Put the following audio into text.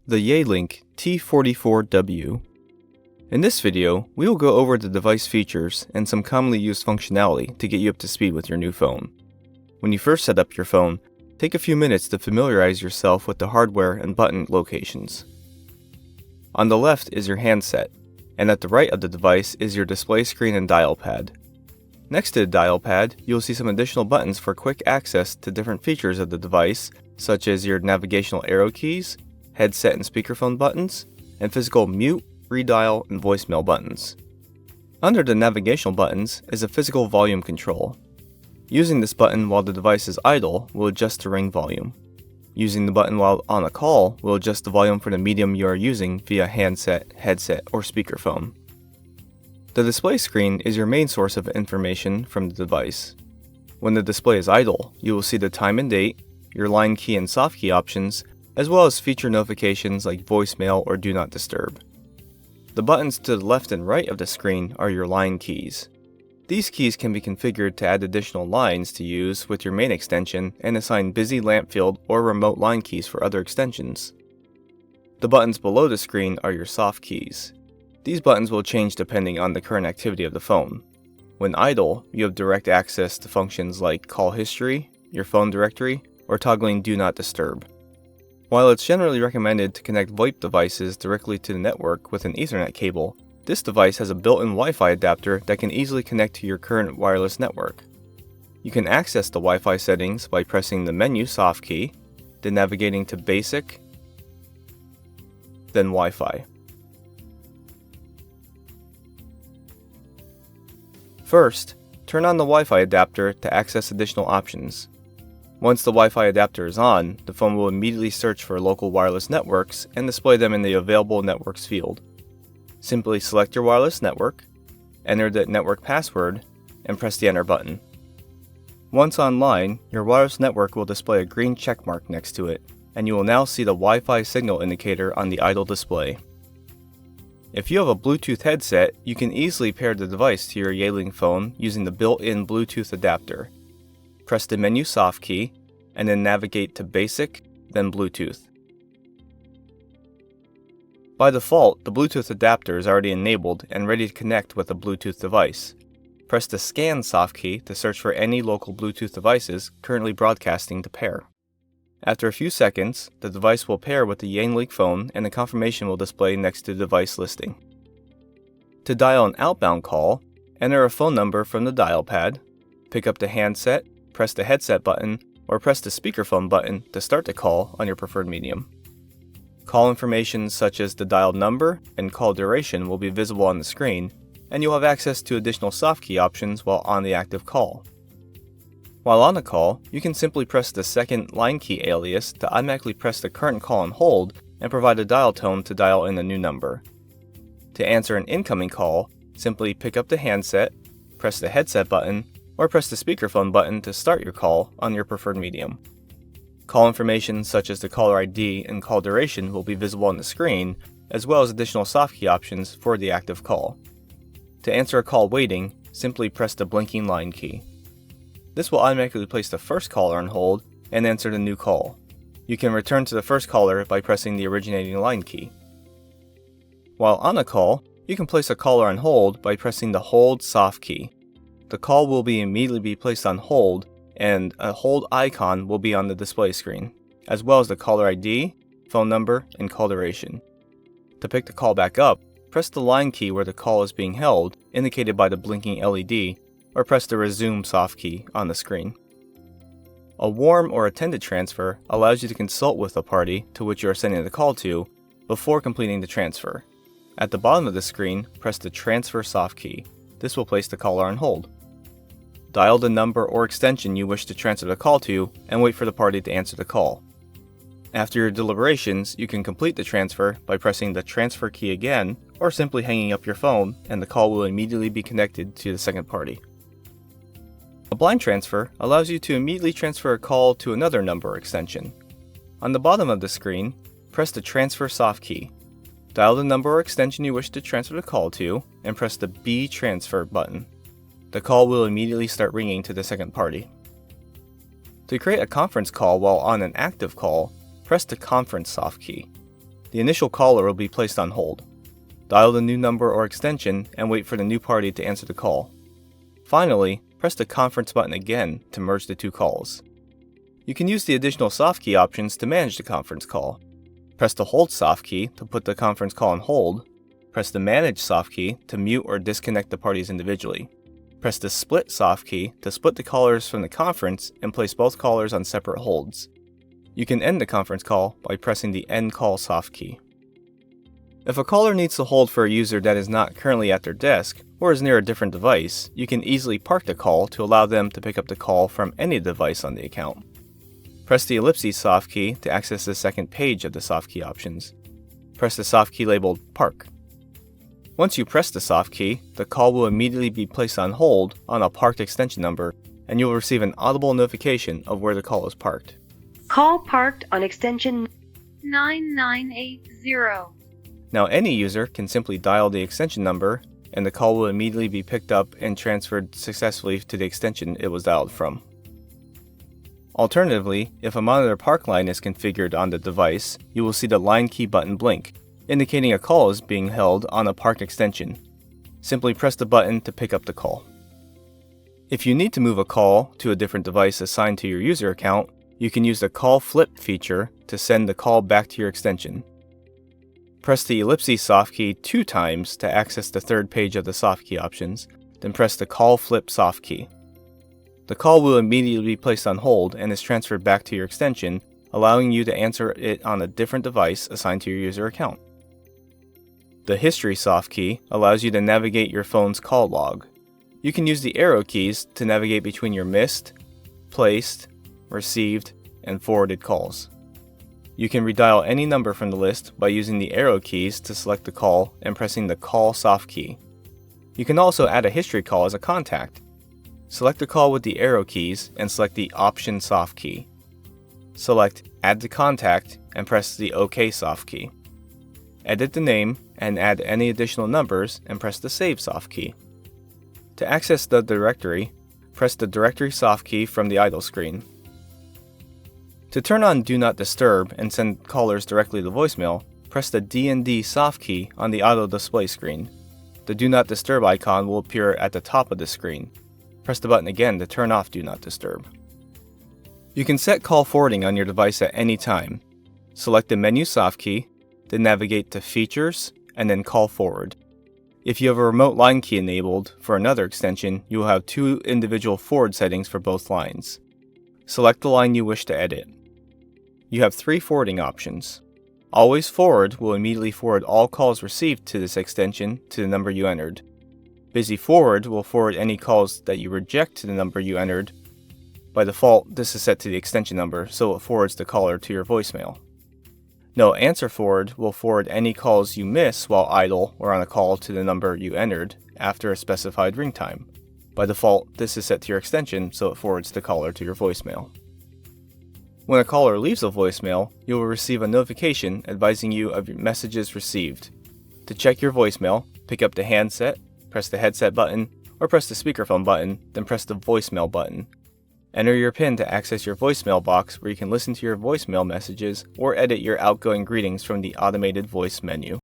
The Yealink T44W. In this video, we will go over the device features and some commonly used functionality to get you up to speed with your new phone. When you first set up your phone, take a few minutes to familiarize yourself with the hardware and button locations. On the left is your handset, and at the right of the device is your display screen and dial pad. Next to the dial pad, you will see some additional buttons for quick access to different features of the device, such as your navigational arrow keys, headset and speakerphone buttons, and physical mute, redial, and voicemail buttons. Under the navigational buttons is a physical volume control. Using this button while the device is idle will adjust the ring volume. Using the button while on a call will adjust the volume for the medium you are using via handset, headset, or speakerphone. The display screen is your main source of information from the device. When the display is idle, you will see the time and date, your line key and soft key options, as well as feature notifications like voicemail or do not disturb. The buttons to the left and right of the screen are your line keys. These keys can be configured to add additional lines to use with your main extension and assign busy lamp field or remote line keys for other extensions. The buttons below the screen are your soft keys. These buttons will change depending on the current activity of the phone. When idle, you have direct access to functions like call history, your phone directory, or toggling do not disturb. While it's generally recommended to connect VoIP devices directly to the network with an Ethernet cable, this device has a built-in Wi-Fi adapter that can easily connect to your current wireless network. You can access the Wi-Fi settings by pressing the menu soft key, then navigating to Basic, then Wi-Fi. First, turn on the Wi-Fi adapter to access additional options. Once the Wi-Fi adapter is on, the phone will immediately search for local wireless networks and display them in the Available Networks field. Simply select your wireless network, enter the network password, and press the Enter button. Once online, your wireless network will display a green check mark next to it, and you will now see the Wi-Fi signal indicator on the idle display. If you have a Bluetooth headset, you can easily pair the device to your Yealink phone using the built-in Bluetooth adapter. Press the menu soft key, and then navigate to Basic, then Bluetooth. By default, the Bluetooth adapter is already enabled and ready to connect with a Bluetooth device. Press the Scan soft key to search for any local Bluetooth devices currently broadcasting to pair. After a few seconds, the device will pair with the Yealink phone and a confirmation will display next to the device listing. To dial an outbound call, enter a phone number from the dial pad, pick up the handset, press the headset button, or press the speakerphone button to start the call on your preferred medium. Call information such as the dialed number and call duration will be visible on the screen, and you'll have access to additional soft key options while on the active call. While on a call, you can simply press the second line key alias to automatically press the current call on hold and provide a dial tone to dial in a new number. To answer an incoming call, simply pick up the handset, press the headset button, or press the speakerphone button to start your call on your preferred medium. Call information such as the caller ID and call duration will be visible on the screen, as well as additional soft key options for the active call. To answer a call waiting, simply press the blinking line key. This will automatically place the first caller on hold and answer the new call. You can return to the first caller by pressing the originating line key. While on a call, you can place a caller on hold by pressing the Hold soft key. The call will immediately be placed on hold, and a hold icon will be on the display screen, as well as the caller ID, phone number, and call duration. To pick the call back up, press the line key where the call is being held, indicated by the blinking LED, or press the Resume soft key on the screen. A warm or attended transfer allows you to consult with the party to which you are sending the call to before completing the transfer. At the bottom of the screen, press the Transfer soft key. This will place the caller on hold. Dial the number or extension you wish to transfer the call to and wait for the party to answer the call. After your deliberations, you can complete the transfer by pressing the Transfer key again, or simply hanging up your phone, and the call will immediately be connected to the second party. A blind transfer allows you to immediately transfer a call to another number or extension. On the bottom of the screen, press the Transfer soft key. Dial the number or extension you wish to transfer the call to, and press the B Transfer button. The call will immediately start ringing to the second party. To create a conference call while on an active call, press the conference soft key. The initial caller will be placed on hold. Dial the new number or extension and wait for the new party to answer the call. Finally, press the conference button again to merge the two calls. You can use the additional soft key options to manage the conference call. Press the hold soft key to put the conference call on hold. Press the manage soft key to mute or disconnect the parties individually. Press the split soft key to split the callers from the conference and place both callers on separate holds. You can end the conference call by pressing the end call soft key. If a caller needs to hold for a user that is not currently at their desk or is near a different device, you can easily park the call to allow them to pick up the call from any device on the account. Press the ellipses soft key to access the second page of the soft key options. Press the soft key labeled Park. Once you press the soft key, the call will immediately be placed on hold on a parked extension number, and you will receive an audible notification of where the call is parked. Call parked on extension 9980. Now any user can simply dial the extension number, and the call will immediately be picked up and transferred successfully to the extension it was dialed from. Alternatively, if a monitor park line is configured on the device, you will see the line key button blink, indicating a call is being held on a parked extension. Simply press the button to pick up the call. If you need to move a call to a different device assigned to your user account, you can use the call flip feature to send the call back to your extension. Press the ellipses soft key 2 times to access the third page of the soft key options, then press the call flip soft key. The call will immediately be placed on hold and is transferred back to your extension, allowing you to answer it on a different device assigned to your user account. The history soft key allows you to navigate your phone's call log. You can use the arrow keys to navigate between your missed, placed, received, and forwarded calls. You can redial any number from the list by using the arrow keys to select the call and pressing the call soft key. You can also add a history call as a contact. Select the call with the arrow keys and select the option soft key. Select add to contact and press the OK soft key. Edit the name and add any additional numbers and press the save soft key. To access the directory, press the directory soft key from the idle screen. To turn on Do Not Disturb and send callers directly to voicemail, press the D&D soft key on the auto display screen. The Do Not Disturb icon will appear at the top of the screen. Press the button again to turn off Do Not Disturb. You can set call forwarding on your device at any time. Select the menu soft key, then navigate to Features, and then Call Forward. If you have a remote line key enabled for another extension, you will have 2 individual forward settings for both lines. Select the line you wish to edit. You have 3 forwarding options. Always Forward will immediately forward all calls received to this extension to the number you entered. Busy Forward will forward any calls that you reject to the number you entered. By default, this is set to the extension number, so it forwards the caller to your voicemail. No Answer Forward will forward any calls you miss while idle or on a call to the number you entered after a specified ring time. By default, this is set to your extension, so it forwards the caller to your voicemail. When a caller leaves a voicemail, you will receive a notification advising you of your messages received. To check your voicemail, pick up the handset, press the headset button, or press the speakerphone button, then press the voicemail button. Enter your PIN to access your voicemail box where you can listen to your voicemail messages or edit your outgoing greetings from the automated voice menu.